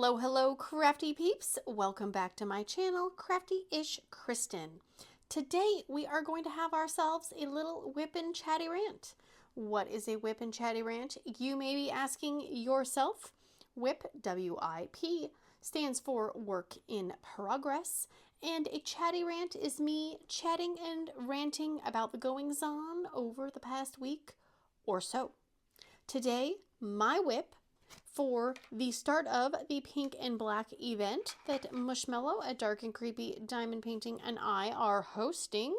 Hello, crafty peeps. Welcome back to my channel, Crafty-ish-kristyn. Today, we are going to have ourselves a little WIP&chatyrant. What is a WIP&chatyrant? You may be asking yourself. WIP, W-I-P, stands for work in progress. And a chattyrant is me chatting and ranting about the goings-on over the past week or so. Today, my WIP for the start of the pink and black event that Mushmello at Dark and Creepy Diamond Painting and I are hosting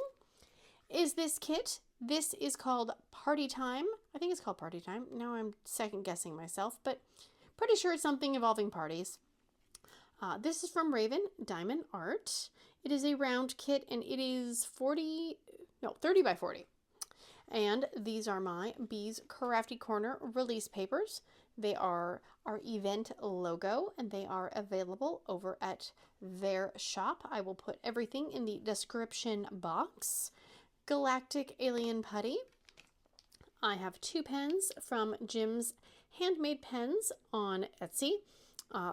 is this kit. This is called Party Time. I think it's called Party Time. Now I'm second guessing myself, but pretty sure it's something involving parties. This is from Raven Diamond Art. It is a round kit and it is 30 by 40. And these are my Bees Crafty Corner release papers. They are our event logo and they are available over at their shop. I will put everything in the description box. Galactic Alien Putty. I have two pens from Jim's Handmade Pens on Etsy.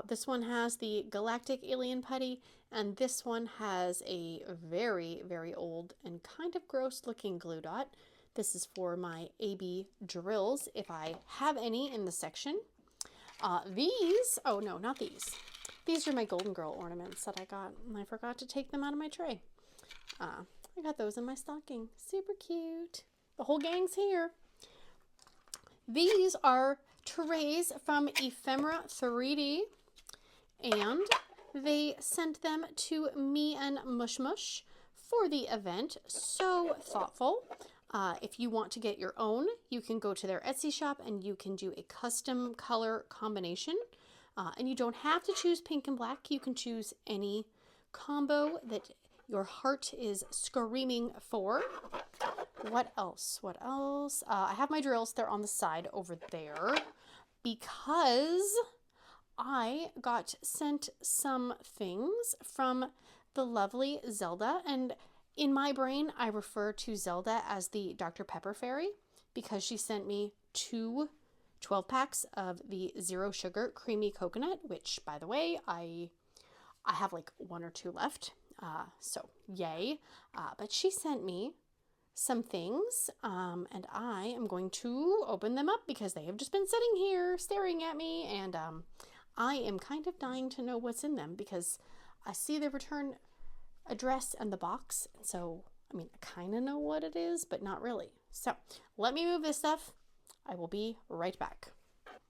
This one has the Galactic Alien Putty and this one has a very, very old and kind of gross looking glue dot. This is for my AB drills, if I have any in the section. Oh no, not these. These are my Golden Girl ornaments that I got, and I forgot to take them out of my tray. I got those in my stocking. Super cute. The whole gang's here. These are trays from Ephemera 3D, and they sent them to me and Mush Mush for the event. So thoughtful. If you want to get your own, you can go to their Etsy shop and you can do a custom color combination. And you don't have to choose pink and black. You can choose any combo that your heart is screaming for. What else? What else? I have my drills. They're on the side over there because I got sent some things from the lovely Zelda, and in my brain, I refer to Zelda as the Dr. Pepper Fairy because she sent me two 12 packs of the Zero Sugar Creamy Coconut, which, by the way, I have like one or two left, so yay. But she sent me some things, and I am going to open them up because they have just been sitting here staring at me, and I am kind of dying to know what's in them because I see the return address and the box, and so I kind of know what it is, but not really. So let me move this stuff. I will be right back.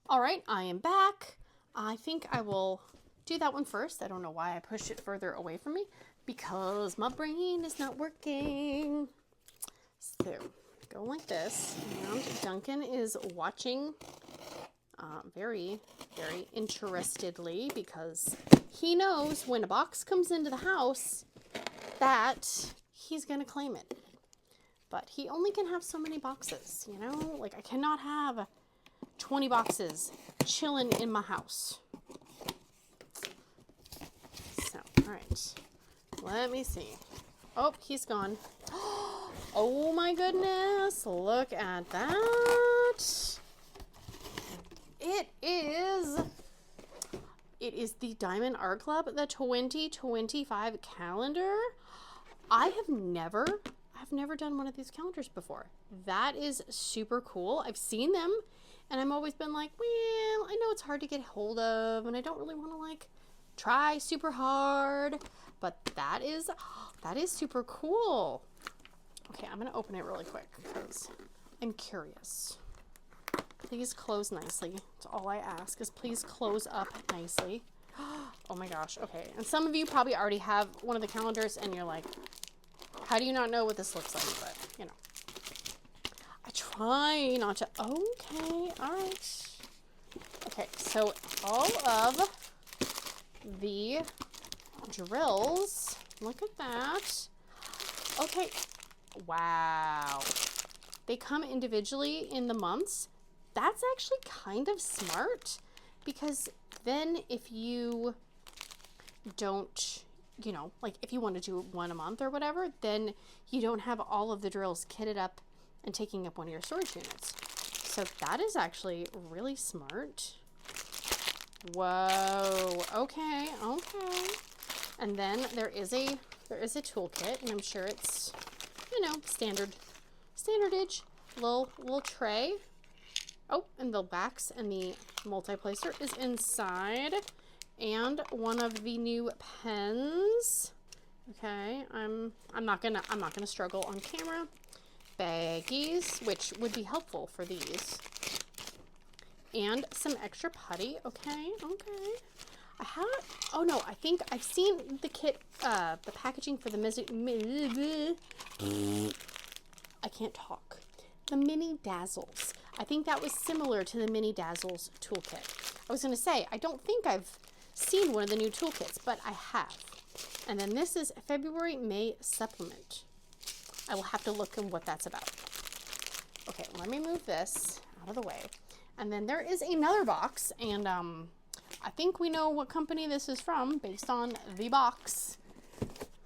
All right, I am back. I think I will do that one first. I don't know why I pushed it further away from me because my brain is not working. So go like this, and Duncan is watching very, very interestedly because he knows when a box comes into the house that he's gonna claim it, but he only can have so many boxes, you know, like I cannot have 20 boxes chilling in my house. So, all right, let me see. Oh, he's gone. Oh my goodness, look at that. It is the Diamond Art Club, the 2025 calendar. I've never done one of these calendars before. That is super cool. I've seen them and I've always been like, well, I know it's hard to get hold of and I don't really want to like try super hard, but that is super cool. Okay, I'm gonna open it really quick because I'm curious. Please close nicely. That's all I ask, is please close up nicely. Oh my gosh, okay. And some of you probably already have one of the calendars and you're like, how do you not know what this looks like? But, you know, I try not to. Okay, all right. Okay, so all of the drills, look at that. Okay, wow. They come individually in the months. That's actually kind of smart because then if you don't, you know, like if you want to do one a month or whatever, then you don't have all of the drills kitted up and taking up one of your storage units. So that is actually really smart. Whoa. Okay. Okay. And then there is a toolkit, and I'm sure it's, you know, standardage little tray. Oh, and the wax and the multi-placer is inside, and one of the new pens. Okay, I'm not gonna struggle on camera. Baggies, which would be helpful for these, and some extra putty. Okay. Oh no, I think I've seen the kit, the packaging for the I can't talk. The mini dazzles. I think that was similar to the mini dazzles toolkit. I was gonna say, I don't think I've seen one of the new toolkits, but I have. And then this is February May supplement. I will have to look at what that's about. Okay, let me move this out of the way. And then there is another box, and I think we know what company this is from based on the box.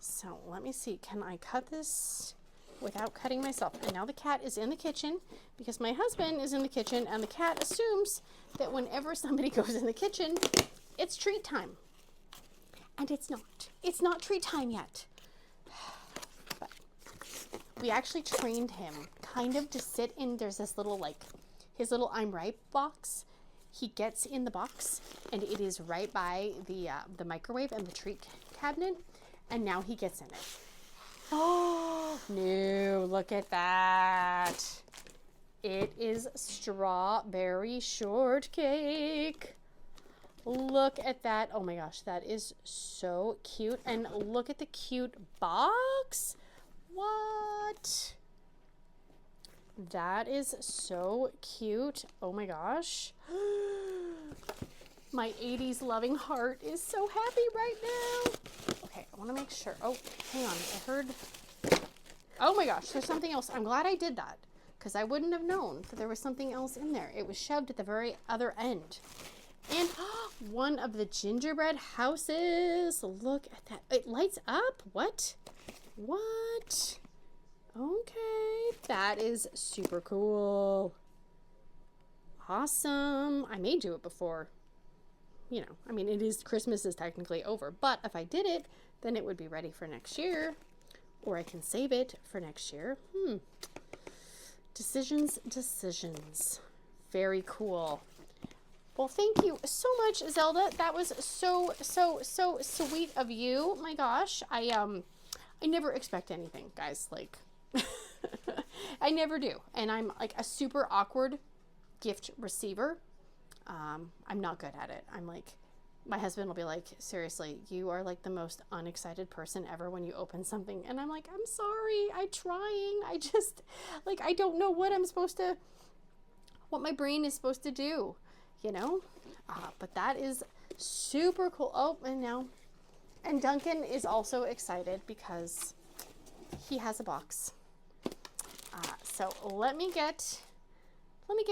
So let me see, can I cut this without cutting myself? And now the cat is in the kitchen because my husband is in the kitchen, and the cat assumes that whenever somebody goes in the kitchen, it's treat time. And it's not. It's not treat time yet. But we actually trained him kind of to sit in, there's this little, like, his little I'm Ripe box. He gets in the box, and it is right by the microwave and the treat cabinet, and now he gets in it. Oh, no, look at that. It is strawberry shortcake. Look at that. Oh my gosh, that is so cute. And look at the cute box. What? That is so cute. Oh my gosh. My 80s loving heart is so happy right now. Okay, I want to make sure. Oh, hang on. I heard. Oh my gosh, there's something else. I'm glad I did that because I wouldn't have known that there was something else in there. It was shoved at the very other end. And one of the gingerbread houses. Look at that. It lights up. What? What? Okay, that is super cool. Awesome. I may do it before, you know, I mean, Christmas is technically over, but if I did it, then it would be ready for next year, or I can save it for next year. Decisions. Very cool. Well, thank you so much, Zelda. That was so sweet of you. My gosh, I never expect anything, guys. Like, I never do, and I'm like a super awkward gift receiver. I'm not good at it. I'm like, my husband will be like, seriously, you are like the most unexcited person ever when you open something. And I'm like, I'm sorry, I'm trying. I just, like, I don't know what what my brain is supposed to do, you know? But that is super cool. Oh, and Duncan is also excited because he has a box. So let me get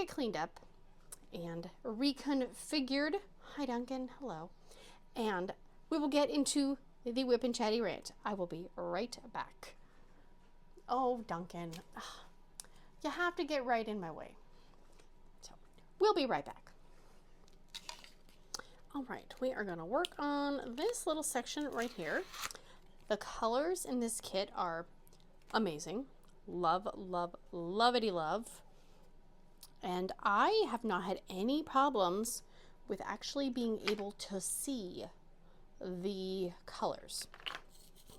cleaned up and reconfigured. Hi, Duncan. Hello. And we will get into the WIP and Chatty rant. I will be right back. Oh, Duncan. You have to get right in my way. So we'll be right back. All right, we are going to work on this little section right here. The colors in this kit are amazing. Love, love, lovity love. And I have not had any problems with actually being able to see the colors,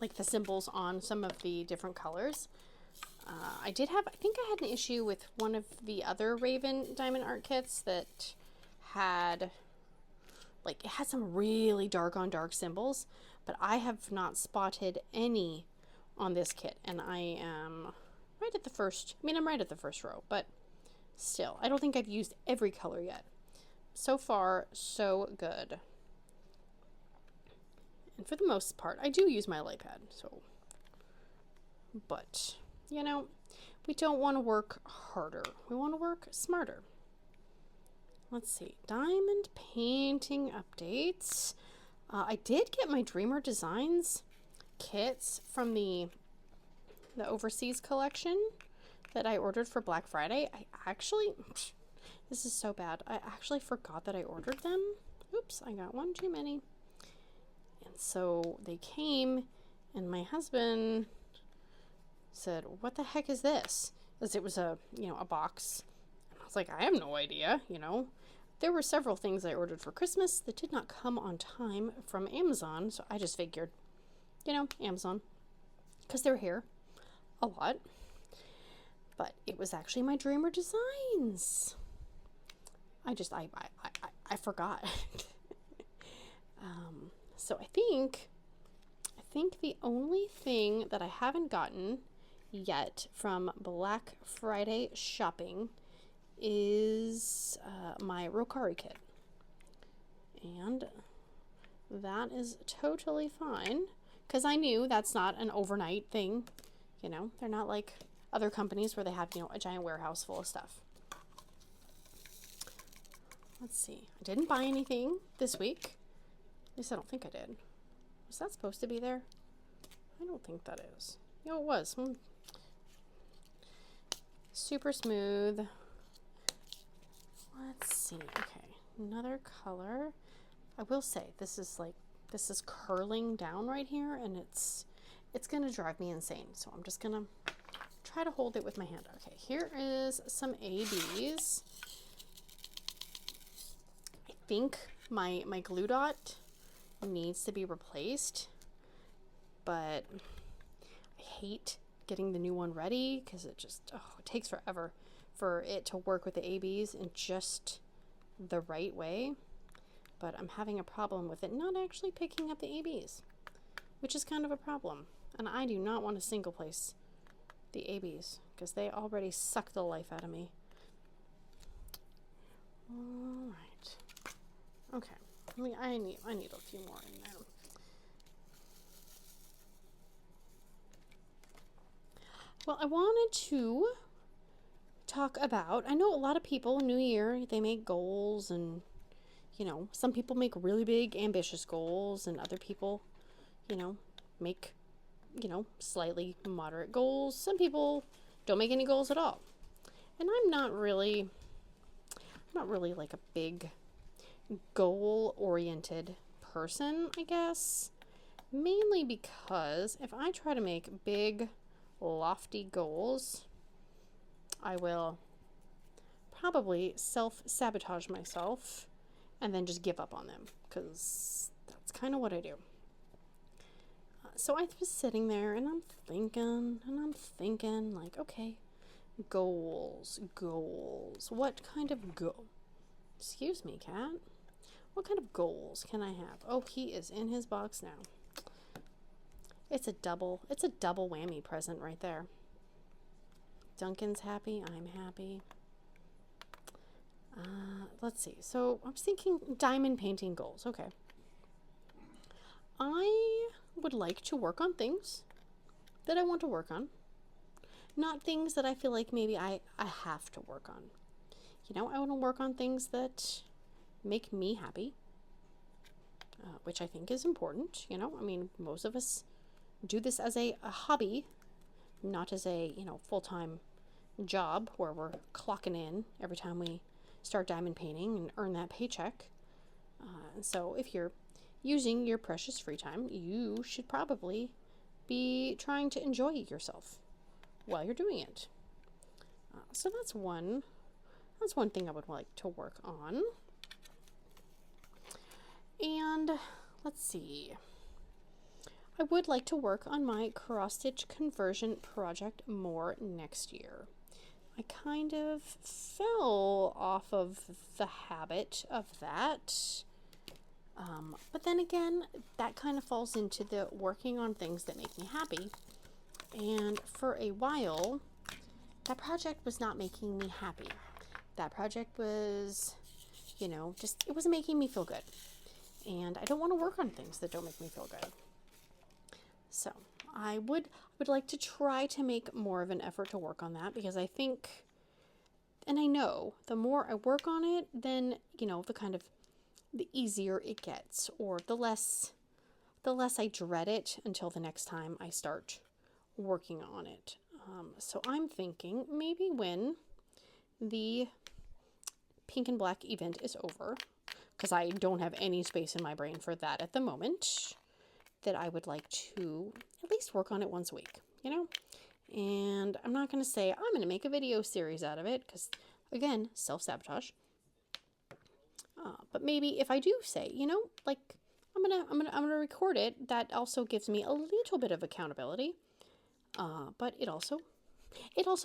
like the symbols on some of the different colors. I think I had an issue with one of the other Raven diamond art kits that had, like, it had some really dark on dark symbols, but I have not spotted any on this kit, and I am right at the first, I'm right at the first row, but still, I don't think I've used every color yet. So far, so good. And for the most part, I do use my light pad, so, but, you know, we don't want to work harder. We want to work smarter. Let's see, diamond painting updates. I did get my Dreamer Designs kits from the overseas collection that I ordered for Black Friday. I actually, this is so bad. I actually forgot that I ordered them. Oops, I got one too many. And so they came, and my husband said, "What the heck is this?" Because it was a box. And I was like, "I have no idea, There were several things I ordered for Christmas that did not come on time from Amazon, so I just figured, Amazon, because they're here a lot. But it was actually my Dreamer Designs. I forgot. So I think the only thing that I haven't gotten yet from Black Friday shopping is my Rokari kit. And that is totally fine, because I knew that's not an overnight thing. They're not like other companies where they have, a giant warehouse full of stuff. Let's see. I didn't buy anything this week. At least I don't think I did. Was that supposed to be there? I don't think that is. It was. Super smooth. Let's see. Okay. Another color. I will say, this is curling down right here, and it's going to drive me insane. So I'm just going to try to hold it with my hand. Okay, here is some ABs. I think my glue dot needs to be replaced, but I hate getting the new one ready because it takes forever for it to work with the ABs in just the right way. But I'm having a problem with it not actually picking up the ABs, which is kind of a problem. And I do not want to single place the ABs because they already suck the life out of me. All right. Okay. I need a few more in there. Well, I wanted to talk about, I know a lot of people, New Year, they make goals, and some people make really big ambitious goals, and other people make slightly moderate goals. Some people don't make any goals at all. And I'm not really like a big goal-oriented person, I guess. Mainly because if I try to make big, lofty goals, I will probably self-sabotage myself and then just give up on them, because that's kind of what I do. So I was sitting there and I'm thinking like, okay, goals. What kind of excuse me, cat. What kind of goals can I have? Oh, he is in his box now. It's a double whammy present right there. Duncan's happy, I'm happy. Let's see. So I was thinking diamond painting goals. Okay. I would like to work on things that I want to work on. Not things that I feel like maybe I have to work on. I want to work on things that make me happy, which I think is important. Most of us do this as a hobby, not as a, full-time job where we're clocking in every time we start diamond painting and earn that paycheck. So if you're using your precious free time, you should probably be trying to enjoy yourself while you're doing it. So that's one thing I would like to work on. And let's see. I would like to work on my cross-stitch conversion project more next year. I kind of fell off of the habit of that. But then again, that kind of falls into the working on things that make me happy. And for a while, that project was not making me happy. That project was, it wasn't making me feel good. And I don't want to work on things that don't make me feel good. So I would like to try to make more of an effort to work on that, because I think, and I know, the more I work on it, then, the easier it gets, or the less I dread it until the next time I start working on it. So I'm thinking maybe when the pink and black event is over, because I don't have any space in my brain for that at the moment, that I would like to at least work on it once a week, you know? And I'm not going to say I'm going to make a video series out of it, because again, self-sabotage. But maybe if I do say, you know, like I'm gonna record it, that also gives me a little bit of accountability. But it also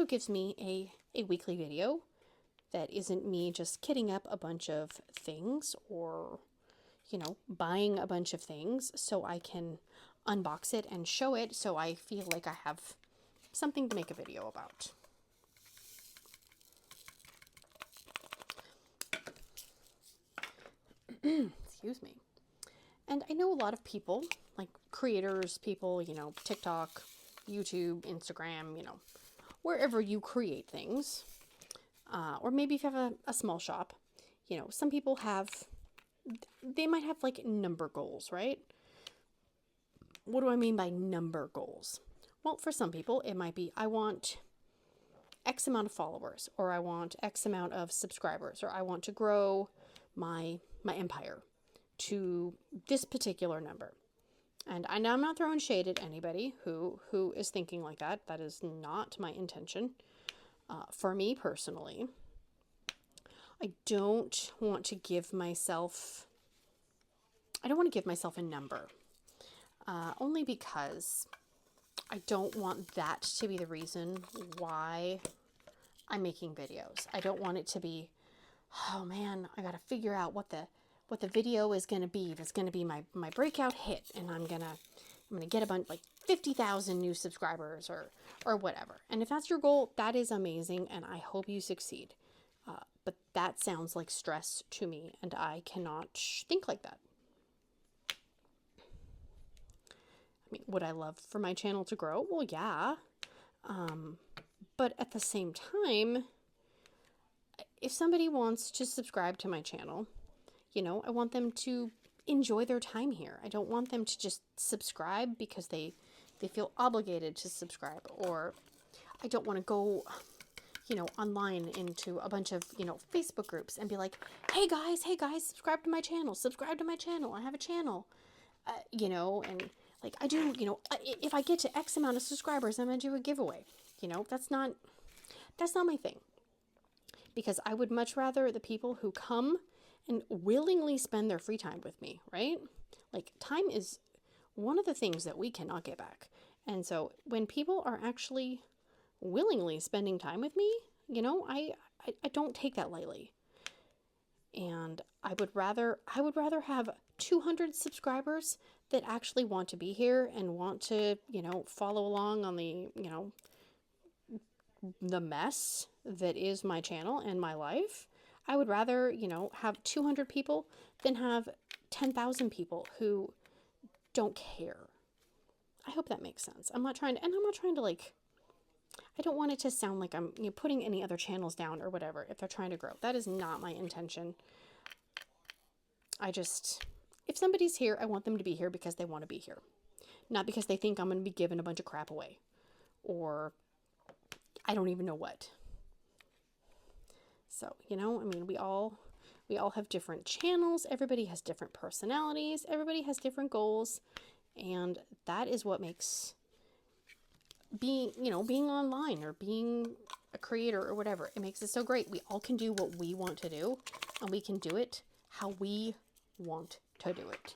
gives me a weekly video that isn't me just kitting up a bunch of things, or, you know, buying a bunch of things so I can unbox it and show it, so I feel like I have something to make a video about. Excuse me. And I know a lot of people, like creators, people, you know, TikTok, YouTube, Instagram, you know, wherever you create things, or maybe if you have a small shop, you know, some people have, they might have like number goals, right? What do I mean by number goals? Well, for some people, it might be, I want X amount of followers, or I want X amount of subscribers, or I want to grow my empire to this particular number. And I know I'm not throwing shade at anybody who is thinking like that. That is not my intention. For me personally, I don't want to give myself a number. Only because I don't want that to be the reason why I'm making videos. I don't want it to be, oh man, I gotta figure out what the video is gonna be. That's gonna be my breakout hit, and I'm gonna get a bunch, like 50,000 new subscribers, or whatever. And if that's your goal, that is amazing, and I hope you succeed. But that sounds like stress to me, and I cannot think like that. I mean, would I love for my channel to grow? Well, yeah. But at the same time, if somebody wants to subscribe to my channel, you know, I want them to enjoy their time here. I don't want them to just subscribe because they feel obligated to subscribe, or I don't want to go, you know, online into a bunch of, you know, Facebook groups and be like, hey guys, subscribe to my channel, I have a channel, you know, and like I do, you know, if I get to X amount of subscribers, I'm going to do a giveaway. You know, that's not my thing. Because I would much rather the people who come and willingly spend their free time with me, right? Like, time is one of the things that we cannot get back. And so when people are actually willingly spending time with me, you know, I don't take that lightly. And I would rather have 200 subscribers that actually want to be here and want to, you know, follow along on the, you know, the mess that is my channel and my life. I would rather, you know, have 200 people than have 10,000 people who don't care. I hope that makes sense. I'm not trying to like, I don't want it to sound like I'm, you know, putting any other channels down or whatever if they're trying to grow. That is not my intention. If somebody's here, I want them to be here because they want to be here. Not because they think I'm going to be giving a bunch of crap away. Or I don't even know what. So, you know, I mean, we all have different channels. Everybody has different personalities. Everybody has different goals. And that is what makes being online or being a creator or whatever, it makes it so great. We all can do what we want to do, and we can do it how we want to do it.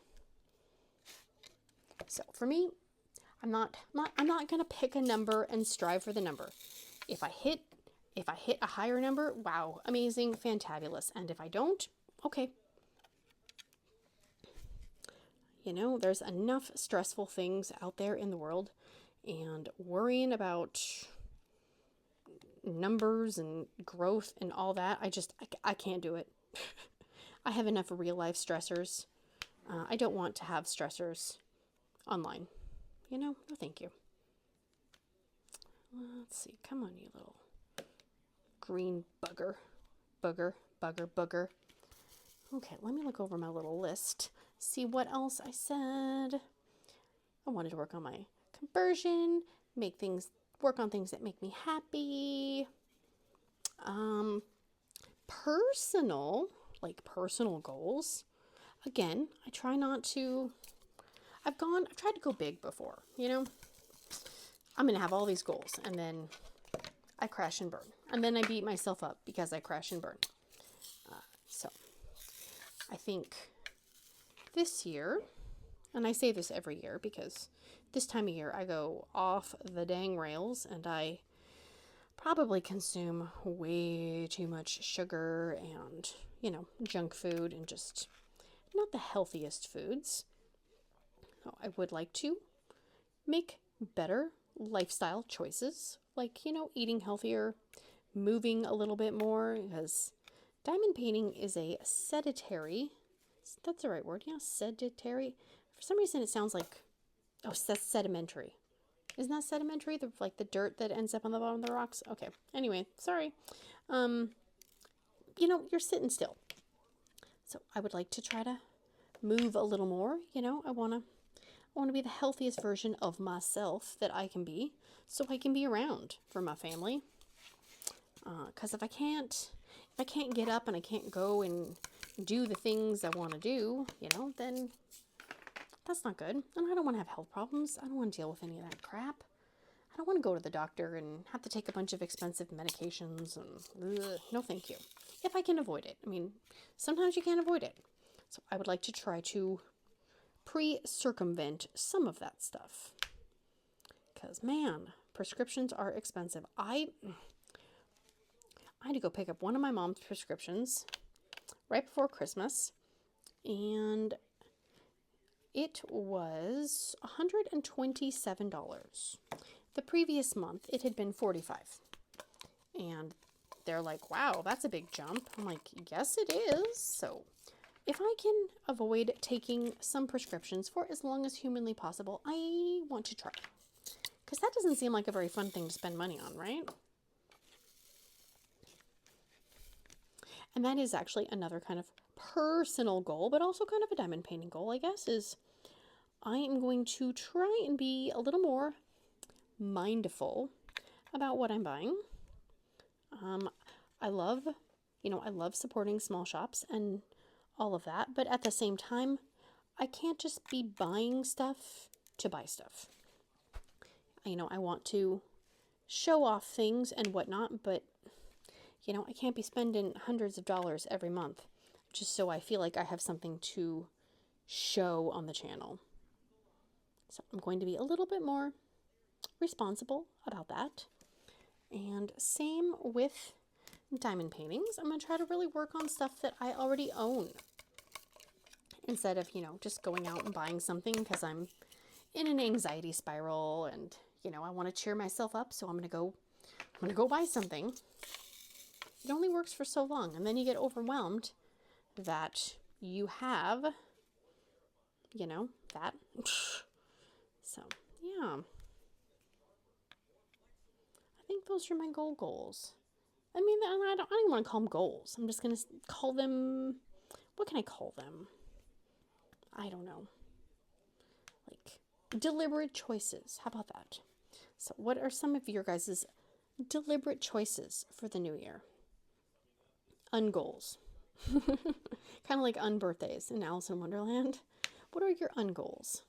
So for me, I'm not going to pick a number and strive for the number. If I hit a higher number, wow, amazing, fantabulous. And if I don't, okay. You know, there's enough stressful things out there in the world, and worrying about numbers and growth and all that, I can't do it. I have enough real life stressors. I don't want to have stressors online. You know, no thank you. Let's see, come on, you little green bugger. Booger. Okay, let me look over my little list. See what else I said. I wanted to work on my conversion, work on things that make me happy. Personal goals. again, I try not to, I've tried to go big before, you know. I'm going to have all these goals and then I crash and burn. And then I beat myself up because I crash and burn. So I think this year, and I say this every year because this time of year I go off the dang rails and I probably consume way too much sugar and, you know, junk food and just not the healthiest foods. So I would like to make better lifestyle choices, like, you know, eating healthier, moving a little bit more, because diamond painting is a sedentary, that's the right word, yeah, sedentary. For some reason it sounds like, oh, that's sedimentary. Isn't that sedimentary? Like the dirt that ends up on the bottom of the rocks? Okay, anyway, sorry. You know, you're sitting still. So I would like to try to move a little more, you know. I want to be the healthiest version of myself that I can be, so I can be around for my family. Because if I can't get up and I can't go and do the things I want to do, you know, then that's not good. And I don't want to have health problems. I don't want to deal with any of that crap. I don't want to go to the doctor and have to take a bunch of expensive medications and no thank you. If I can avoid it. I mean, sometimes you can't avoid it. So I would like to try to circumvent some of that stuff. Because, man, prescriptions are expensive. I had to go pick up one of my mom's prescriptions right before Christmas, and it was $127. The previous month, it had been $45. And they're like, wow, that's a big jump. I'm like, yes, it is. So if I can avoid taking some prescriptions for as long as humanly possible, I want to try. Because that doesn't seem like a very fun thing to spend money on, right? And that is actually another kind of personal goal, but also kind of a diamond painting goal, I guess, is I am going to try and be a little more mindful about what I'm buying. I love supporting small shops and all of that, but at the same time, I can't just be buying stuff to buy stuff. You know, I want to show off things and whatnot, but you know, I can't be spending hundreds of dollars every month just so I feel like I have something to show on the channel. So I'm going to be a little bit more responsible about that. And same with diamond paintings. I'm going to try to really work on stuff that I already own instead of, you know, just going out and buying something because I'm in an anxiety spiral and, you know, I want to cheer myself up. So I'm going to go buy something. It only works for so long, and then you get overwhelmed that you have, you know, that. So, yeah. I think those are my goals. I mean, I don't even want to call them goals. I'm just going to call them, what can I call them? I don't know. Like, deliberate choices. How about that? So, what are some of your guys' deliberate choices for the new year? Ungoals. Kind of like unbirthdays in Alice in Wonderland. What are your ungoals?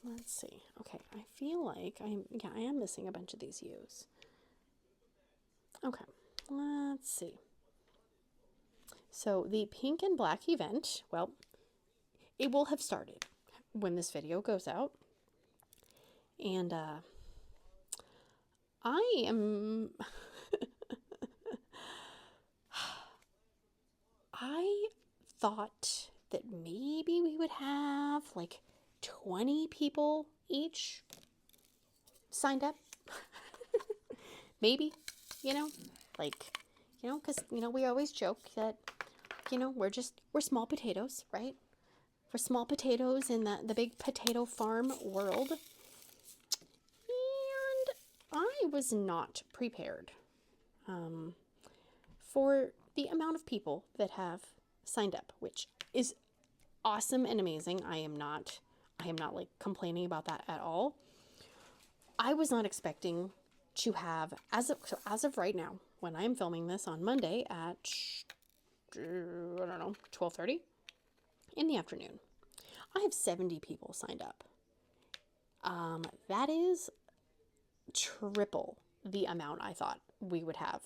Let's see. Okay, I feel like I am missing a bunch of these U's. Okay, let's see. So the pink and black event, well, it will have started when this video goes out. And I am I thought that maybe we would have like 20 people each signed up. Maybe, you know, like, you know, because, you know, we always joke that, you know, we're small potatoes, right? We're small potatoes in the big potato farm world. And I was not prepared for the amount of people that have signed up, which is awesome and amazing. I am not like complaining about that at all. I was not expecting to have, as of right now, when I'm filming this on Monday at I don't know, 12:30 in the afternoon. I have 70 people signed up. That is triple the amount I thought we would have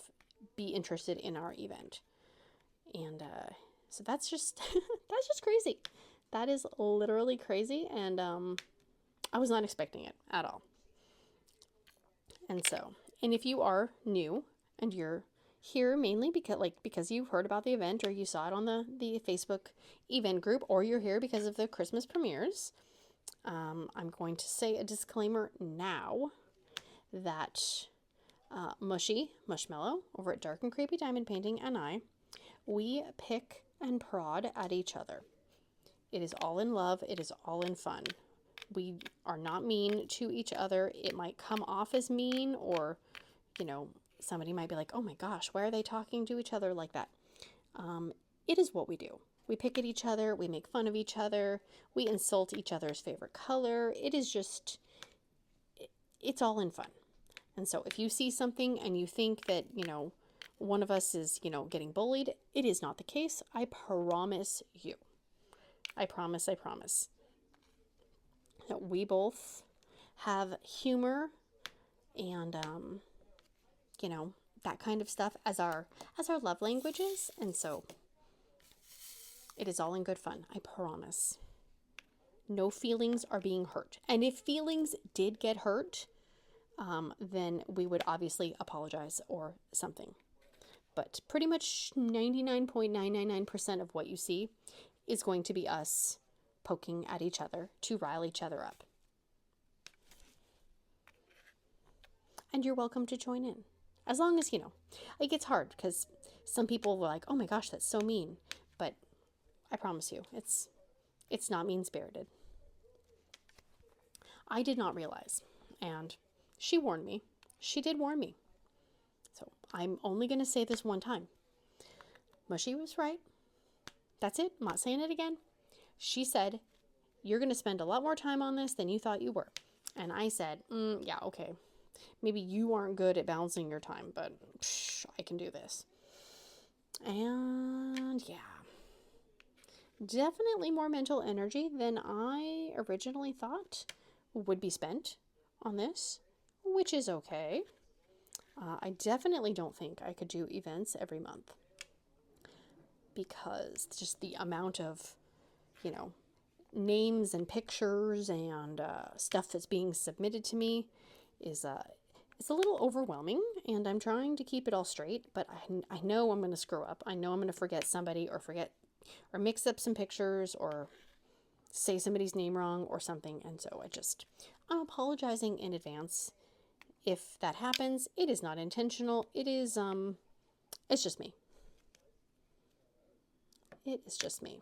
be interested in our event. And so that's just that's just crazy. That is literally crazy, and I was not expecting it at all. And if you are new and you're here mainly because you heard about the event or you saw it on the Facebook event group, or you're here because of the Christmas premieres, I'm going to say a disclaimer now that Mushy, Mushmallow, over at Dark and Creepy Diamond Painting, and we pick and prod at each other. It is all in love. It is all in fun. We are not mean to each other. It might come off as mean, or, somebody might be like, oh my gosh, why are they talking to each other like that? It is what we do. We pick at each other. We make fun of each other. We insult each other's favorite color. It is just, it's all in fun. And so if you see something and you think that, one of us is, getting bullied, it is not the case. I promise you. I promise. That we both have humor and, that kind of stuff as our love languages. And so it is all in good fun. I promise. No feelings are being hurt. And if feelings did get hurt, then we would obviously apologize or something. But pretty much 99.999% of what you see is going to be us poking at each other to rile each other up. And you're welcome to join in. As long as, it gets hard because some people are like, oh my gosh, that's so mean. But I promise you, it's not mean-spirited. I did not realize, and she warned me. She did warn me. So I'm only going to say this one time. Mushy was right. That's it. I'm not saying it again. She said, you're going to spend a lot more time on this than you thought you were. And I said, yeah, okay. Maybe you aren't good at balancing your time, but I can do this. And yeah, definitely more mental energy than I originally thought would be spent on this, which is okay. I definitely don't think I could do events every month because just the amount of, names and pictures and stuff that's being submitted to me is it's a little overwhelming, and I'm trying to keep it all straight, but I know I'm going to screw up. I know I'm going to forget somebody or mix up some pictures or say somebody's name wrong or something, and so I'm apologizing in advance. If that happens, it is not intentional. It is, it's just me. It is just me.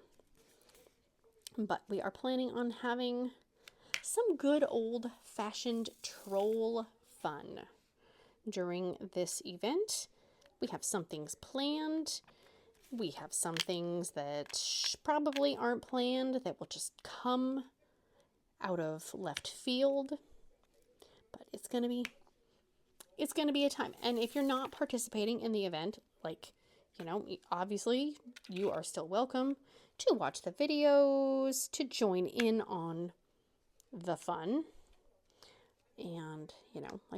But we are planning on having some good old-fashioned troll fun during this event. We have some things planned. We have some things that probably aren't planned that will just come out of left field. But it's going to be a time. And if you're not participating in the event, obviously you are still welcome to watch the videos, to join in on the fun. And,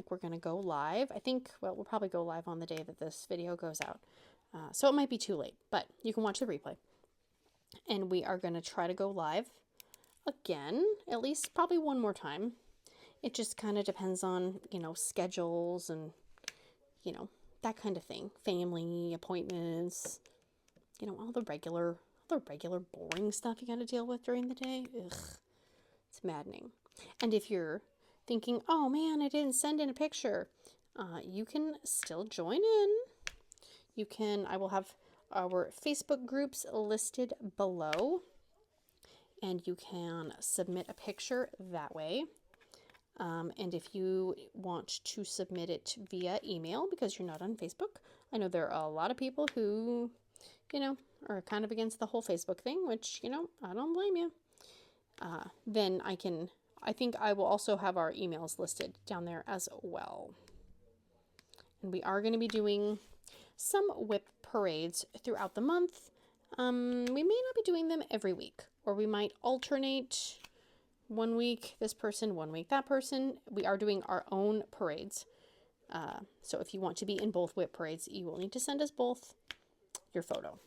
we're going to go live. I think, we'll probably go live on the day that this video goes out. So it might be too late, but you can watch the replay. And we are going to try to go live again, at least probably one more time. It just kind of depends on, schedules and, that kind of thing. Family, appointments, all the regular boring stuff you got to deal with during the day. Ugh, it's maddening. And if you're thinking, oh man, I didn't send in a picture, you can still join in. I will have our Facebook groups listed below, and you can submit a picture that way. And if you want to submit it via email because you're not on Facebook, I know there are a lot of people who, are kind of against the whole Facebook thing, which, I don't blame you. Then I think I will also have our emails listed down there as well. And we are going to be doing some WIP parades throughout the month. We may not be doing them every week, or we might alternate 1 week this person, 1 week that person. We are doing our own parades. So if you want to be in both WIP parades, you will need to send us both your photo.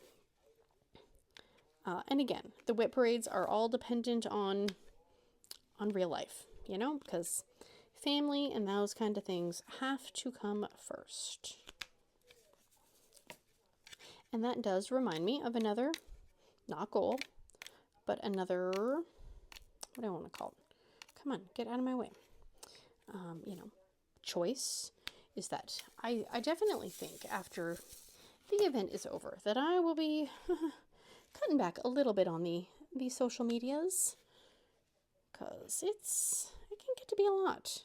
And again, the WIP parades are all dependent on real life, you know, because family and those kind of things have to come first. And that does remind me of another, not goal, but another, what do I want to call it? Come on, get out of my way. You know, choice is that I definitely think after the event is over that I will be cutting back a little bit on the social medias, because it can get to be a lot.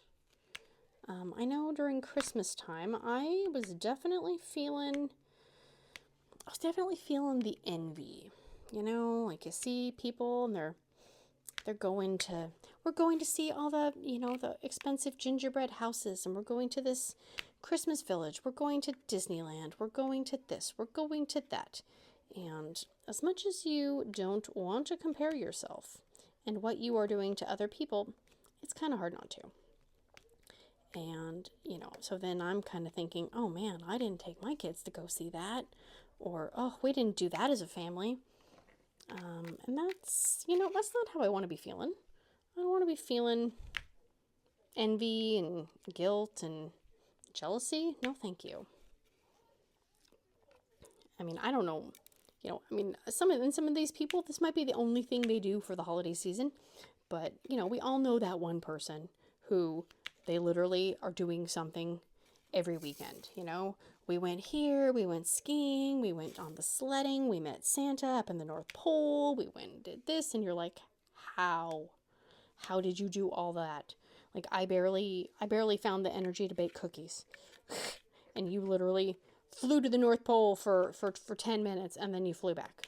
I know during Christmas time I was definitely feeling the envy. You know, like you see people and we're going to see all the, you know, the expensive gingerbread houses, and we're going to this Christmas village, we're going to Disneyland, we're going to this, we're going to that. And as much as you don't want to compare yourself and what you are doing to other people, it's kind of hard not to. And, you know, so then I'm kind of thinking, oh man, I didn't take my kids to go see that. Or, oh, we didn't do that as a family. And that's, you know, that's not how I want to be feeling. I don't want to be feeling envy and guilt and jealousy. No, thank you. I mean, I don't know. You know, I mean, some of these people, this might be the only thing they do for the holiday season. But, you know, we all know that one person who they literally are doing something every weekend, you know. We went here, we went skiing, we went on the sledding, we met Santa up in the North Pole, we went and did this, and you're like, how? How did you do all that? Like, I barely found the energy to bake cookies. And you literally flew to the North Pole for 10 minutes, and then you flew back.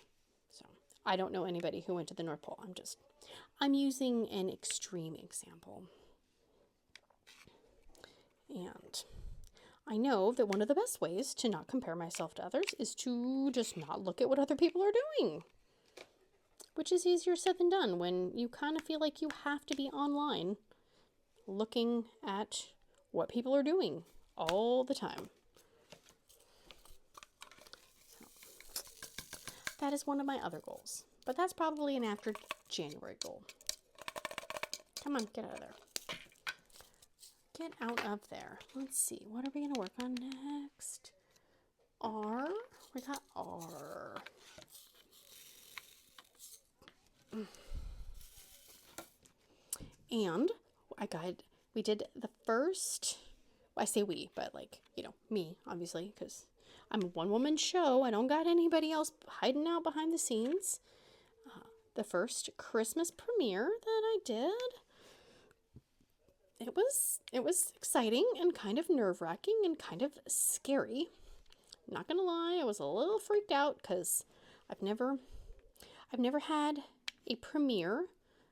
So, I don't know anybody who went to the North Pole. I'm using an extreme example. And I know that one of the best ways to not compare myself to others is to just not look at what other people are doing, which is easier said than done when you kind of feel like you have to be online looking at what people are doing all the time. So, that is one of my other goals, but that's probably an after January goal. Come on, get out of there. Get out of there. Let's see. What are we going to work on next? R. We got R. And we did the first, I say we, but like, you know, me, obviously, because I'm a one-woman show. I don't got anybody else hiding out behind the scenes. The first Christmas premiere that I did. It was exciting and kind of nerve-wracking and kind of scary. Not gonna lie, I was a little freaked out because I've never had a premiere.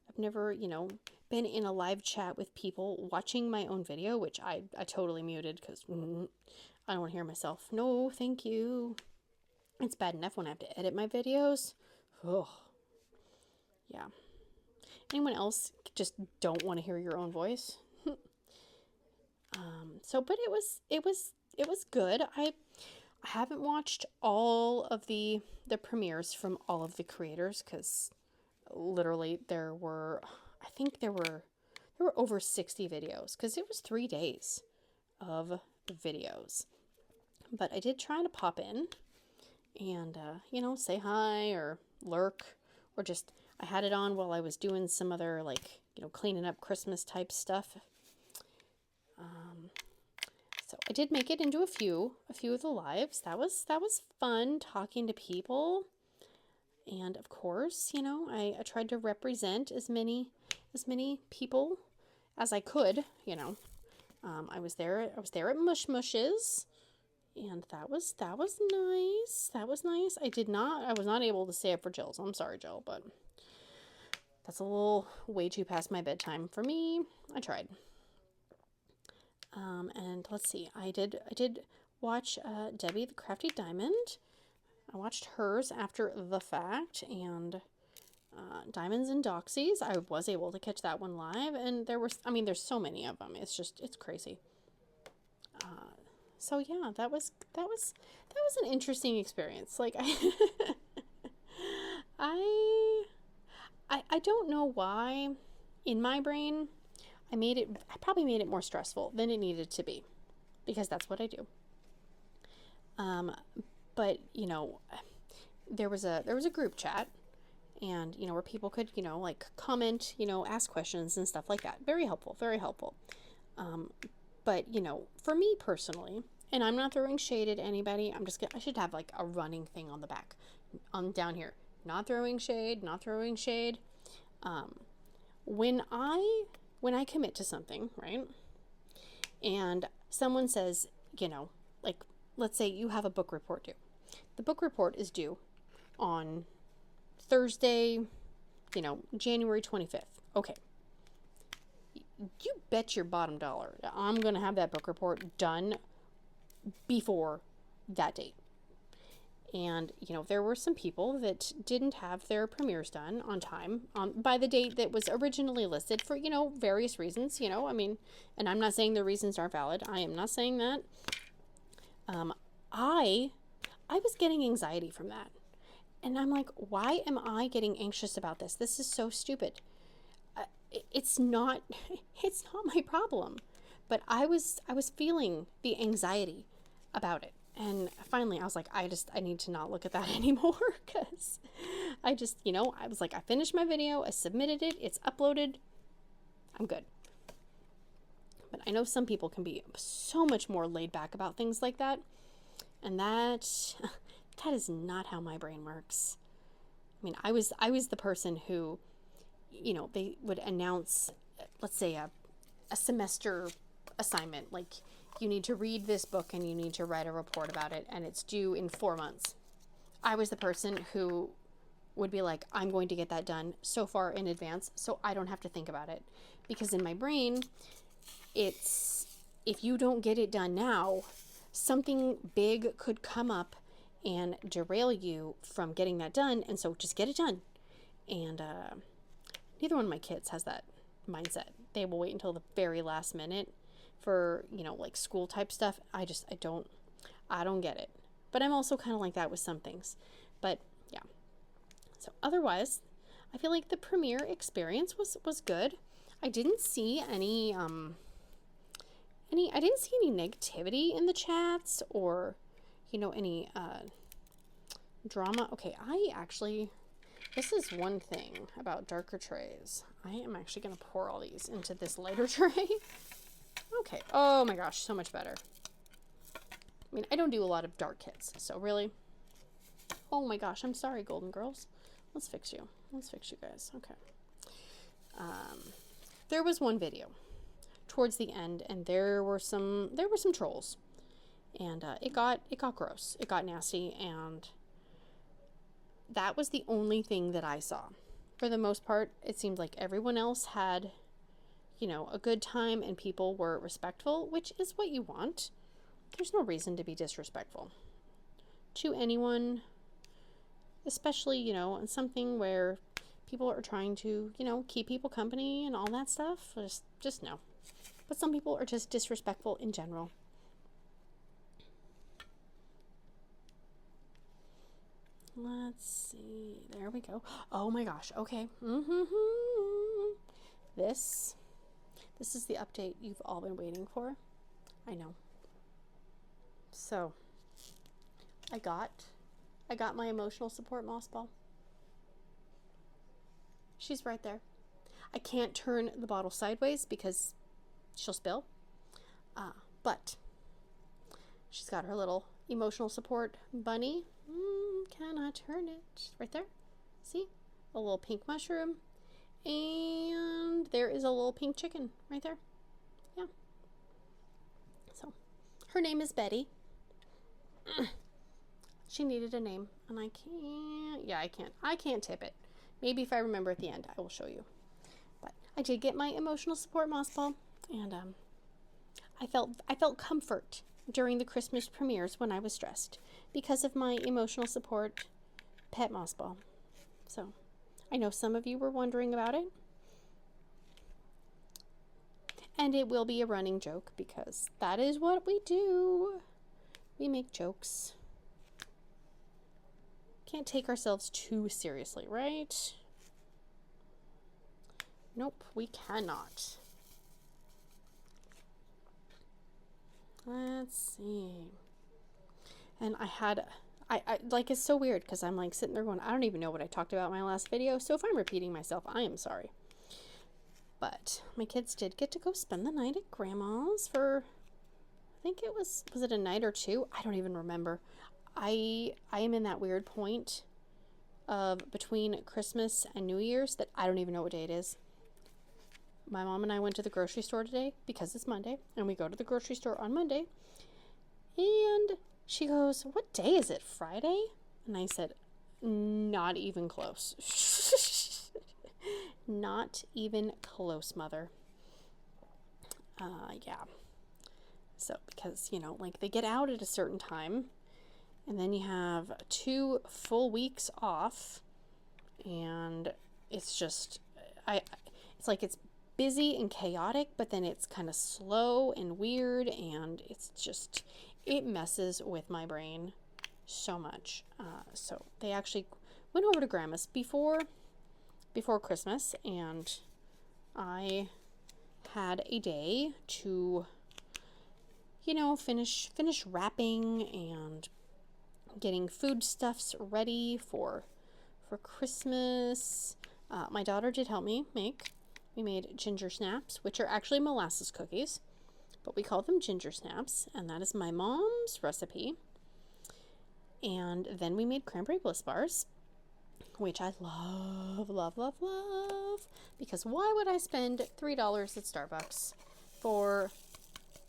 I've never, you know, been in a live chat with people watching my own video, which I totally muted because I don't want to hear myself. No, thank you. It's bad enough when I have to edit my videos. Oh, yeah. Anyone else just don't want to hear your own voice? But it was good. I haven't watched all of the premieres from all of the creators because literally there were over 60 videos because it was 3 days of videos. But I did try to pop in and you know, say hi or lurk, or just I had it on while I was doing some other, like, you know, cleaning up Christmas type stuff. So I did make it into a few of the lives. That was fun, talking to people. And of course, you know, I tried to represent as many people as I could, you know. I was there at Mush Mush's, and that was nice. That was nice. I was not able to stay up for Jill's. I'm sorry, Jill, but that's a little way too past my bedtime for me. I tried. And let's see, I did watch Debbie the Crafty Diamond. I watched hers after the fact, and Diamonds and Doxies, I was able to catch that one live, and there were, I mean, there's so many of them. It's just, it's crazy. So yeah, that was an interesting experience. Like I don't know why in my brain I probably made it more stressful than it needed to be, because that's what I do. But you know, there was a group chat, and you know, where people could, you know, like comment, you know, ask questions and stuff like that. Very helpful, very helpful. But you know, for me personally, and I'm not throwing shade at anybody, I should have like a running thing on the back, down here. Not throwing shade, not throwing shade. When I commit to something, right? And someone says, you know, like, let's say you have a book report due. The book report is due on Thursday, you know, January 25th. Okay. You bet your bottom dollar I'm going to have that book report done before that date. And, you know, there were some people that didn't have their premieres done on time by the date that was originally listed for, you know, various reasons, you know, I mean, and I'm not saying the reasons aren't valid. I am not saying that. I was getting anxiety from that. And I'm like, why am I getting anxious about this? This is so stupid. It's not my problem. But I was feeling the anxiety about it. And finally, I was like, I need to not look at that anymore, because I just, you know, I was like, I finished my video, I submitted it, it's uploaded, I'm good. But I know some people can be so much more laid back about things like that, and that is not how my brain works. I mean, I was the person who, you know, they would announce, let's say a semester assignment, like, you need to read this book and you need to write a report about it, and it's due in 4 months. I was the person who would be like, I'm going to get that done so far in advance so I don't have to think about it. Because in my brain, it's, if you don't get it done now, something big could come up and derail you from getting that done, and so just get it done. And neither one of my kids has that mindset. They will wait until the very last minute for, you know, like school type stuff. I don't get it. But I'm also kind of like that with some things. But yeah. So otherwise, I feel like the premiere experience was good. I didn't see any negativity in the chats, or, you know, any drama. Okay, this is one thing about darker trays. I am actually going to pour all these into this lighter tray. Okay. Oh my gosh, so much better. I mean, I don't do a lot of dark kits, so really. Oh my gosh, I'm sorry, Golden Girls. Let's fix you. Let's fix you guys. Okay. There was one video towards the end, and there were some trolls, and it got gross. It got nasty, and that was the only thing that I saw. For the most part, it seemed like everyone else had, you know, a good time, and people were respectful, which is what you want. There's no reason to be disrespectful to anyone, especially, you know, in something where people are trying to, you know, keep people company and all that stuff. Just no. But some people are just disrespectful in general. Let's see. There we go. Oh my gosh. Okay. This is the update you've all been waiting for. I know. So, I got my emotional support moss ball. She's right there. I can't turn the bottle sideways because she'll spill. But she's got her little emotional support bunny. Can I turn it? Right there. See? A little pink mushroom. And there is a little pink chicken right there. Yeah. So, her name is Betty. She needed a name, and I can't tip it. Maybe if I remember at the end, I will show you. But I did get my emotional support moss ball, and I felt comfort during the Christmas premieres when I was stressed because of my emotional support pet moss ball. So I know some of you were wondering about it. And it will be a running joke because that is what we do. We make jokes. Can't take ourselves too seriously, right? Nope, we cannot. Let's see. And I like, it's so weird because I'm like sitting there going, I don't even know what I talked about in my last video. So if I'm repeating myself, I am sorry. But my kids did get to go spend the night at Grandma's for, I think it was it a night or two? I don't even remember. I am in that weird point of between Christmas and New Year's that I don't even know what day it is. My mom and I went to the grocery store today because it's Monday, and we go to the grocery store on Monday. And she goes, "What day is it? Friday?" And I said, "Not even close." Not even close, mother. Yeah. So, because, you know, like they get out at a certain time, and then you have 2 full weeks off, and it's just, it's like it's busy and chaotic, but then it's kind of slow and weird, and it's just, it messes with my brain so much. So they actually went over to Grandma's before Christmas, and I had a day to, you know, finish wrapping and getting foodstuffs ready for Christmas. My daughter did help me make. We made ginger snaps, which are actually molasses cookies, but we call them ginger snaps, and that is my mom's recipe. And then we made cranberry Bliss bars, which I love, love, love, love, because why would I spend $3 at Starbucks for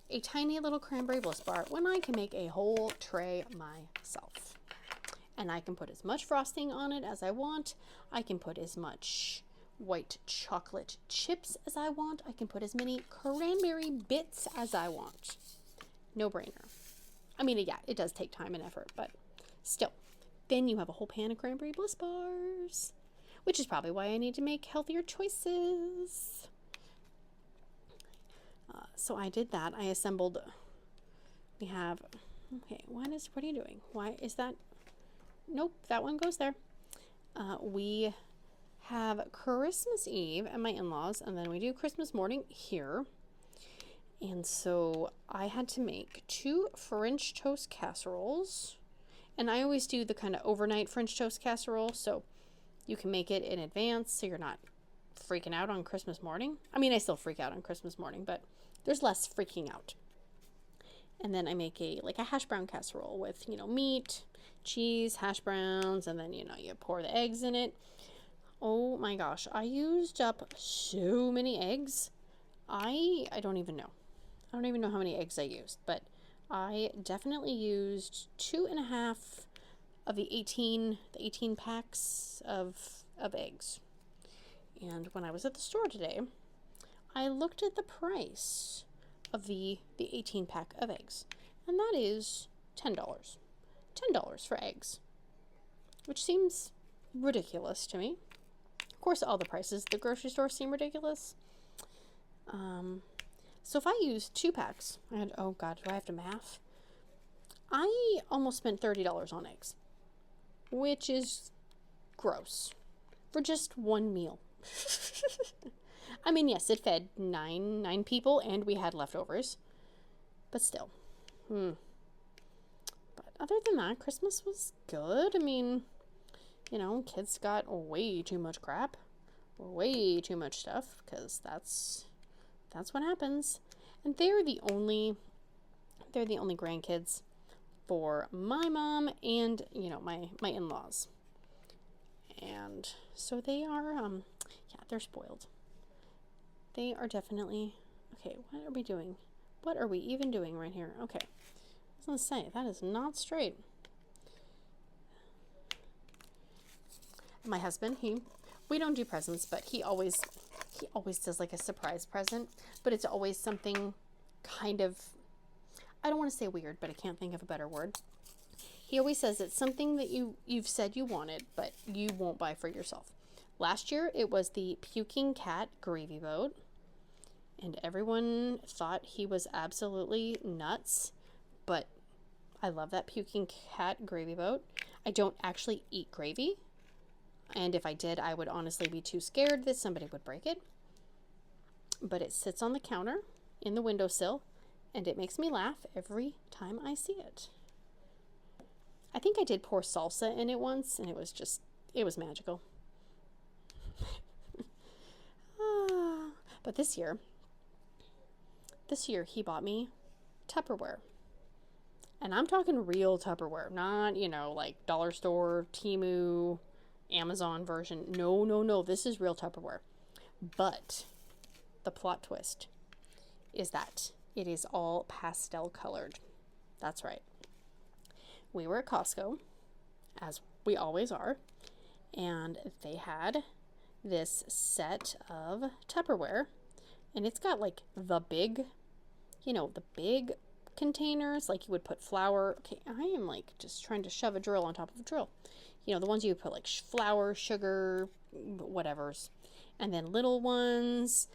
a tiny little cranberry Bliss bar when I can make a whole tray myself? And I can put as much frosting on it as I want. I can put as much white chocolate chips as I want. I can put as many cranberry bits as I want. No brainer. I mean, yeah, it does take time and effort, but still. Then you have a whole pan of cranberry Bliss bars, which is probably why I need to make healthier choices. So I did that. I assembled, we have, okay, what are you doing? Why is that? Nope, that one goes there. We have Christmas Eve at my in-laws, and then we do Christmas morning here. And so I had to make 2 French toast casseroles. And I always do the kind of overnight French toast casserole, so you can make it in advance so you're not freaking out on Christmas morning. I mean, I still freak out on Christmas morning, but there's less freaking out. And then I make a hash brown casserole with, you know, meat, cheese, hash browns, and then, you know, you pour the eggs in it. Oh my gosh, I used up so many eggs. I don't even know. I don't even know how many eggs I used, but I definitely used 2.5 of the 18 packs of eggs. And when I was at the store today, I looked at the price of the 18 pack of eggs, and that is $10. $10 for eggs, which seems ridiculous to me. Of course, all the prices at the grocery store seem ridiculous. So if I use 2 packs, oh God, do I have to math? I almost spent $30 on eggs, which is gross for just one meal. I mean, yes, it fed nine people, and we had leftovers, but still. But other than that, Christmas was good. I mean, you know, kids got way too much crap, way too much stuff, because that's what happens. And they're the only grandkids for my mom and, you know, my in-laws. And so they are, yeah, they're spoiled. They are definitely, okay, what are we doing? What are we even doing right here? Okay, I was going to say, that is not straight. My husband, we don't do presents, but he always does like a surprise present, but it's always something kind of, I don't want to say weird, but I can't think of a better word. He always says it's something that you've said you wanted, but you won't buy for yourself. Last year, it was the puking cat gravy boat, and everyone thought he was absolutely nuts, but I love that puking cat gravy boat. I don't actually eat gravy, and if I did, I would honestly be too scared that somebody would break it. But it sits on the counter in the windowsill, and it makes me laugh every time I see it. I think I did pour salsa in it once, and it was magical. But this year he bought me Tupperware. And I'm talking real Tupperware, not, like dollar store, Temu, Amazon version. No, this is real Tupperware. But the plot twist is that it is all pastel colored. That's right. We were at Costco, as we always are, and they had this set of Tupperware, and it's got like the big containers, like you would put flour. Okay, I am like just trying to shove a drill on top of a drill. The ones you would put like flour, sugar, whatever's, and then little ones.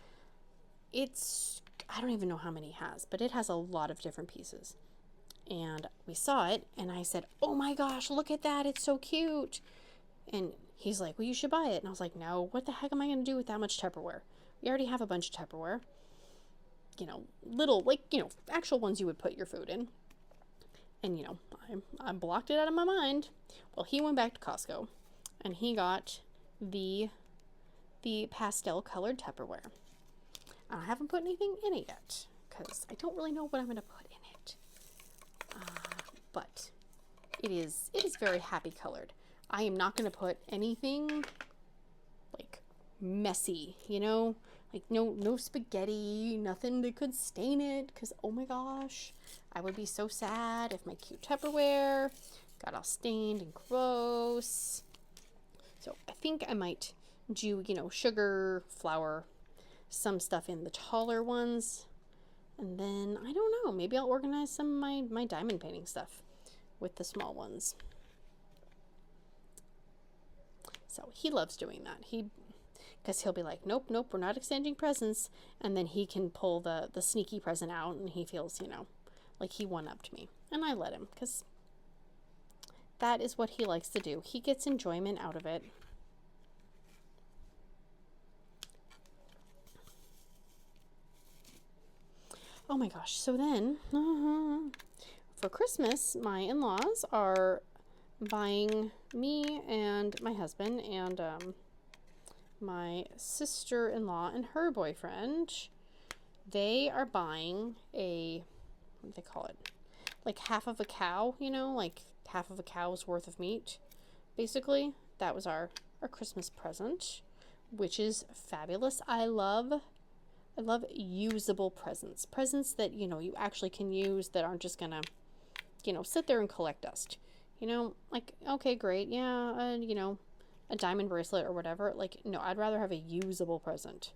I don't even know how many it has, but it has a lot of different pieces. And we saw it, and I said, "Oh my gosh, look at that, it's so cute." And he's like, "Well, you should buy it." And I was like, "No, what the heck am I going to do with that much Tupperware? We already have a bunch of Tupperware. Little, actual ones you would put your food in." And, I blocked it out of my mind. Well, he went back to Costco, and he got the pastel colored Tupperware. I haven't put anything in it yet, because I don't really know what I'm going to put in it. But it is very happy colored. I am not going to put anything like messy, like no spaghetti, nothing that could stain it, because oh my gosh, I would be so sad if my cute Tupperware got all stained and gross. So I think I might do, sugar, flour, some stuff in the taller ones. And then, I don't know, maybe I'll organize some of my diamond painting stuff with the small ones. So he loves doing that. Because he'll be like, nope, we're not exchanging presents. And then he can pull the sneaky present out, and he feels, like he one-upped me. And I let him, because that is what he likes to do. He gets enjoyment out of it. Oh my gosh, so then, for Christmas, my in-laws are buying me and my husband and my sister-in-law and her boyfriend, they are buying what do they call it? Like half of a cow, like half of a cow's worth of meat, basically. That was our Christmas present, which is fabulous. I love usable presents that, you actually can use, that aren't just gonna, sit there and collect dust. Like, okay, great. Yeah. A diamond bracelet or whatever. Like, no, I'd rather have a usable present.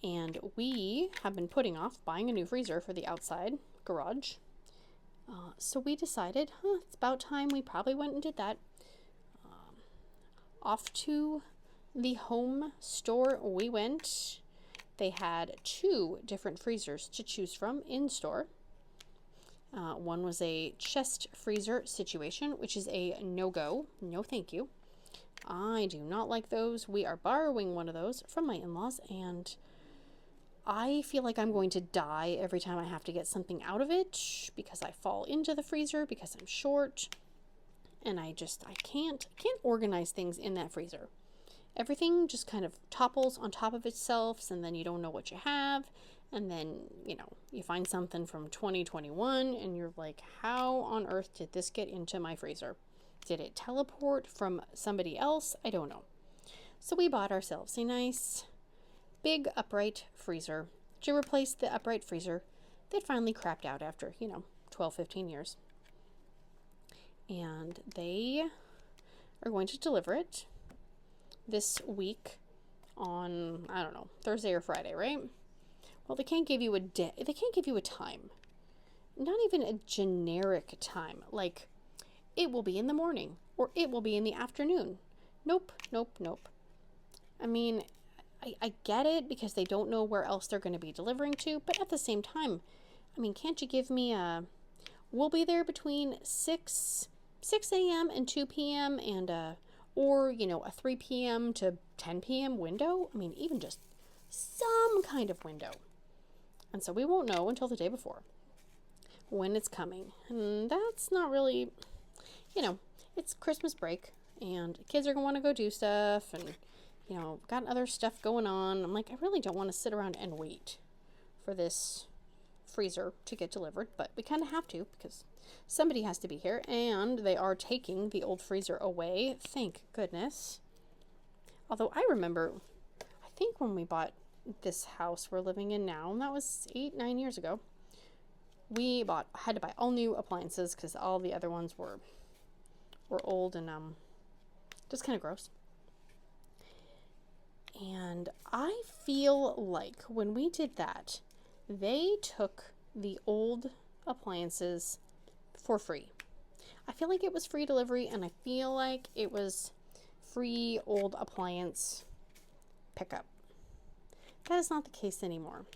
And we have been putting off buying a new freezer for the outside garage. So we decided, it's about time we probably went and did that. Off to the home store we went. They had 2 different freezers to choose from in store. One was a chest freezer situation, which is a no-go. No thank you. I do not like those. We are borrowing one of those from my in-laws, and I feel like I'm going to die every time I have to get something out of it, because I fall into the freezer because I'm short, and I can't organize things in that freezer. Everything just kind of topples on top of itself, and then you don't know what you have. And then, you find something from 2021, and you're like, how on earth did this get into my freezer? Did it teleport from somebody else? I don't know. So we bought ourselves a nice, big upright freezer to replace the upright freezer that finally crapped out after, 12, 15 years. And they are going to deliver it this week on, I don't know, Thursday or Friday, right? Well, they can't give you a day. They can't give you a time. not even a generic time, like it will be in the morning or it will be in the afternoon. Nope, nope, nope. I mean, I get it because they don't know where else they're going to be delivering to, but at the same time, I mean, can't you give me we'll be there between 6 a.m. and 2 p.m. and or, you know, a 3 p.m. to 10 p.m. window? I mean, even just some kind of window. And so we won't know until the day before when it's coming. And that's not really, you know, it's Christmas break and kids are going to want to go do stuff and, you know, got other stuff going on. I'm like, I really don't want to sit around and wait for this freezer to get delivered, but we kind of have to because somebody has to be here, and they are taking the old freezer away. Thank goodness. Although I remember, I think when we bought this house we're living in now, and that was 8-9 years ago, we had to buy all new appliances because all the other ones were old and just kind of gross. And I feel like when we did that, they took the old appliances for free. I feel like it was free delivery, and I feel like it was free old appliance pickup. That is not the case anymore.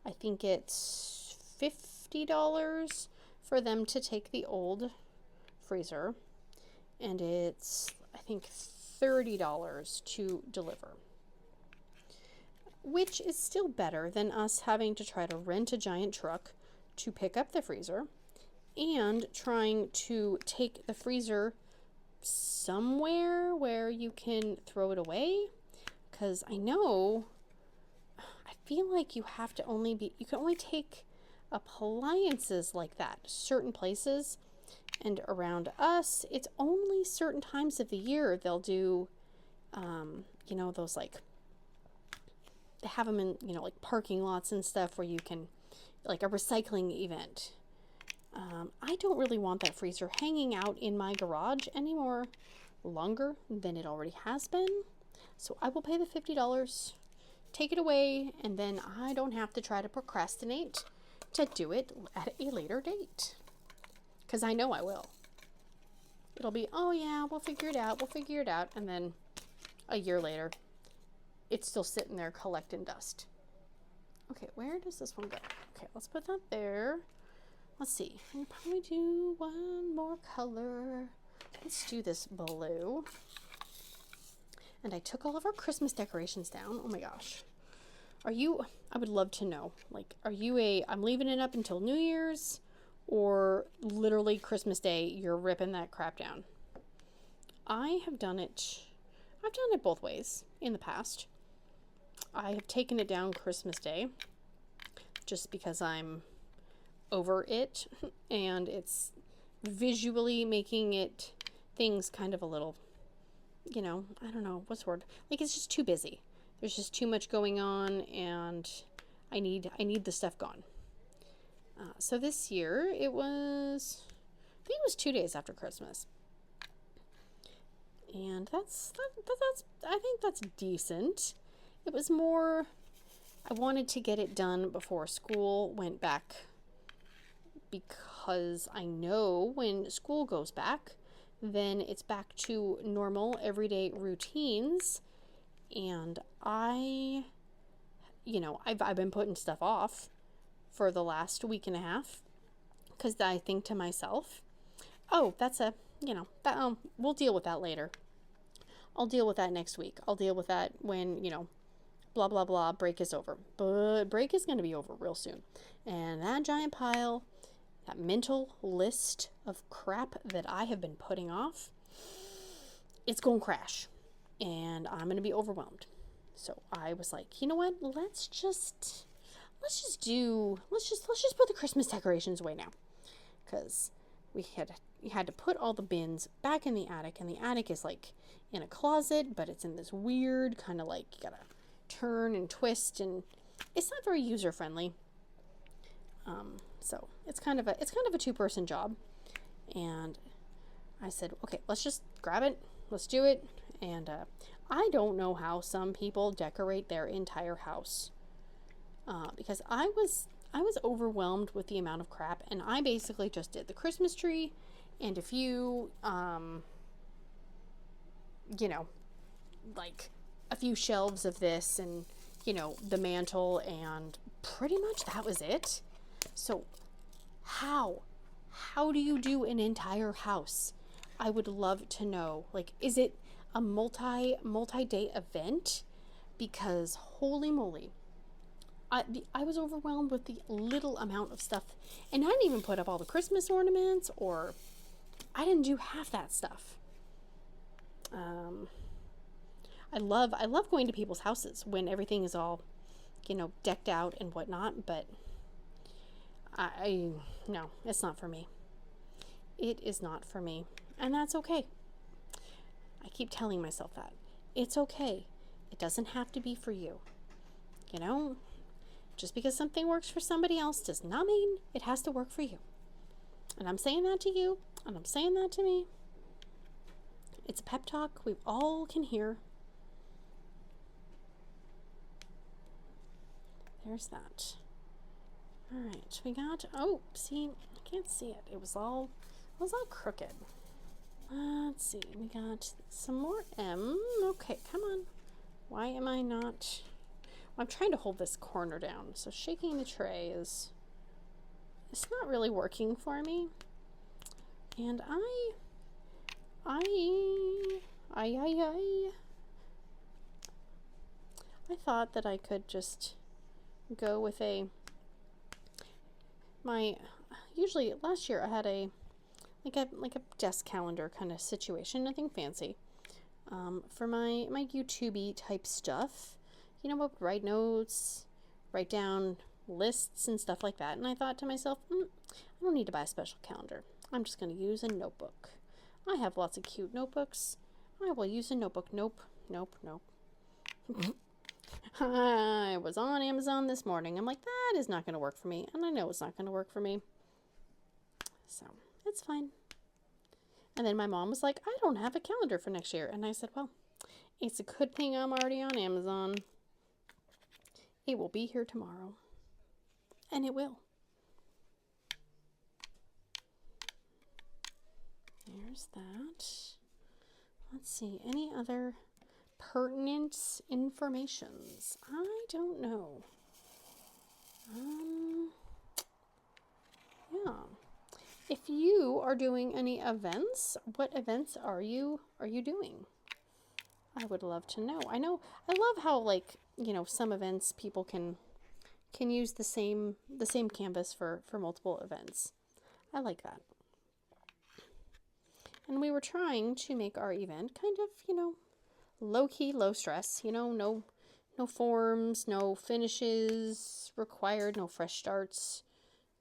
I think it's $50 for them to take the old freezer, and it's, I think, $30 to deliver, which is still better than us having to try to rent a giant truck to pick up the freezer and trying to take the freezer somewhere where you can throw it away. Because I feel like you can only take appliances like that certain places, and around us it's only certain times of the year they'll do you know, those, like, they have them in, you know, like parking lots and stuff where you can, like a recycling event. I don't really want that freezer hanging out in my garage anymore longer than it already has been. So I will pay the $50, take it away, and then I don't have to try to procrastinate to do it at a later date. Because I know I will. It'll be, oh yeah, we'll figure it out, and then a year later, it's still sitting there collecting dust. Okay, where does this one go? Okay, let's put that there. Let's see. We'll probably do one more color. Let's do this blue. And I took all of our Christmas decorations down. Oh my gosh. I would love to know, like, are you I'm leaving it up until New Year's, or literally Christmas Day, you're ripping that crap down? I've done it both ways in the past. I have taken it down Christmas Day just because I'm over it, and it's visually making things kind of a little, you know, I don't know what's the word, like, it's just too busy. There's just too much going on, and I need the stuff gone. So this year I think it was 2 days after Christmas, and that's I think that's decent. It was more, I wanted to get it done before school went back, because I know when school goes back, then it's back to normal everyday routines. And I've been putting stuff off for the last week and a half, because I think to myself, oh, we'll deal with that later. I'll deal with that next week. I'll deal with that when, you know, blah, blah, blah, break is over. But break is going to be over real soon. And that giant pile, that mental list of crap that I have been putting off, it's going to crash. And I'm going to be overwhelmed. So I was like, you know what? Let's just put the Christmas decorations away now. Because we had to put all the bins back in the attic. And the attic is like in a closet, but it's in this weird kind of, like, you gotta turn and twist, and it's not very user friendly. So it's kind of a two-person job. And I said, okay, let's just grab it. Let's do it. And I don't know how some people decorate their entire house. Because I I was overwhelmed with the amount of crap, and I basically just did the Christmas tree and a few, you know, like a few shelves of this and, you know, the mantle, and pretty much that was it. So how do you do an entire house? I would love to know. Like, is it a multi-day event? Because holy moly, I was overwhelmed with the little amount of stuff, and I didn't even put up all the Christmas ornaments, or I didn't do half that stuff. I love going to people's houses when everything is all, you know, decked out and whatnot, but no, it's not for me. It is not for me, and that's okay. I keep telling myself that. It's okay. It doesn't have to be for you. You know, just because something works for somebody else does not mean it has to work for you. And I'm saying that to you, and I'm saying that to me. It's a pep talk we all can hear. There's that. All right, we got, oh, see, I can't see it. It was all crooked. Let's see, we got some more M. Okay, come on. Why am I not? I'm trying to hold this corner down, so shaking the tray it's not really working for me. And I thought that I could just go with usually last year I had like a desk calendar kind of situation, nothing fancy. For my YouTube-y type stuff, you know, I would write notes, write down lists and stuff like that. And I thought to myself, I don't need to buy a special calendar. I'm just going to use a notebook. I have lots of cute notebooks. I will use a notebook. Nope. I was on Amazon this morning. I'm like, that is not going to work for me. And I know it's not going to work for me. So it's fine. And then my mom was like, I don't have a calendar for next year. And I said, well, it's a good thing I'm already on Amazon. It will be here tomorrow. And it will. There's that. Let's see, any other pertinent informations? I don't know. Yeah. If you are doing any events, what events are you doing? I would love to know. I love how, like, you know, some events people can use the same canvas for multiple events. I like that. And we were trying to make our event kind of, you know, low-key, low stress, you know, no forms, no finishes required, no fresh starts,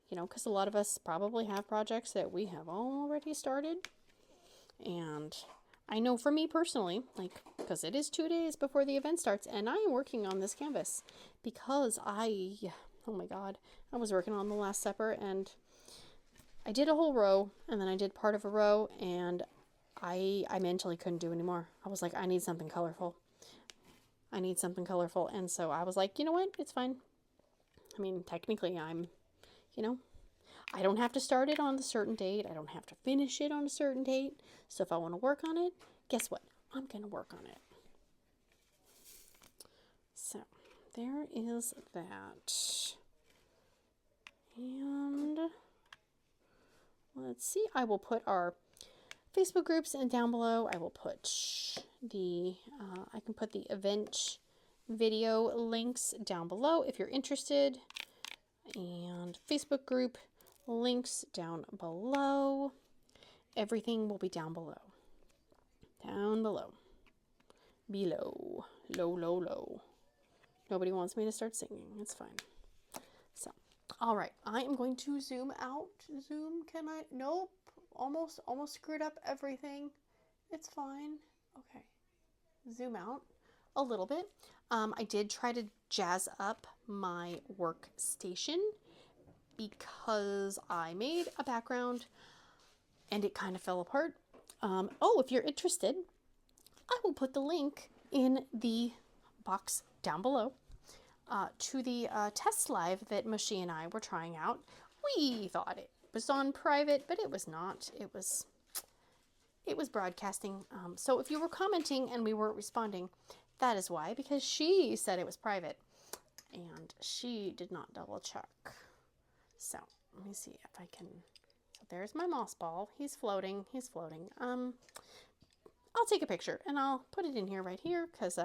you know, because a lot of us probably have projects that we have already started. And I know for me personally, like, because it is 2 days before the event starts, and I am working on this canvas because oh my God, I was working on the Last Supper, and I did a whole row, and then I did part of a row, and I mentally couldn't do anymore. I was like, I need something colorful. I need something colorful. And so I was like, you know what? It's fine. I mean, technically I'm, you know, I don't have to start it on a certain date. I don't have to finish it on a certain date. So if I want to work on it, guess what? I'm going to work on it. So there is that. And let's see, I will put our Facebook groups down below. I will put I can put the event video links down below if you're interested. And Facebook group links down below. Everything will be down below. Down below. Below. Low. Nobody wants me to start singing. It's fine. So, all right. I am going to zoom out. Zoom, can I? Nope. Almost screwed up everything. It's fine. Okay. Zoom out a little bit. I did try to jazz up my workstation because I made a background and it kind of fell apart. Oh, if you're interested, I will put the link in the box down below. to the test live that Mushy and I were trying out. We thought it was on private, but it was not. It was broadcasting. So if you were commenting and we weren't responding, that is why, because she said it was private and she did not double check. So let me see if I can. So there's my moss ball. He's floating. He's floating. I'll take a picture and I'll put it in here right here because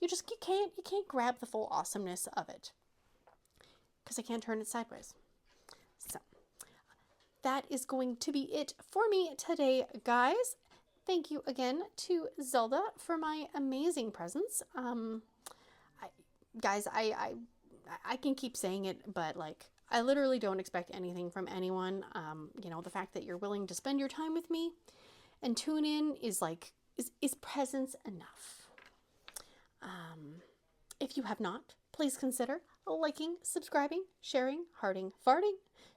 you can't grab the full awesomeness of it because I can't turn it sideways. So that is going to be it for me today, guys. Thank you again to Zelda for my amazing presents. Guys, I can keep saying it, but like, I literally don't expect anything from anyone. You know, the fact that you're willing to spend your time with me and tune in is like, is presence enough. If you have not, please consider liking, subscribing, sharing, hearting, farting,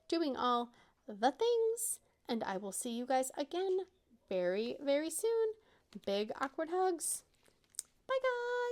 doing all the things, and I will see you guys again very, very soon. Big awkward hugs. Bye, guys.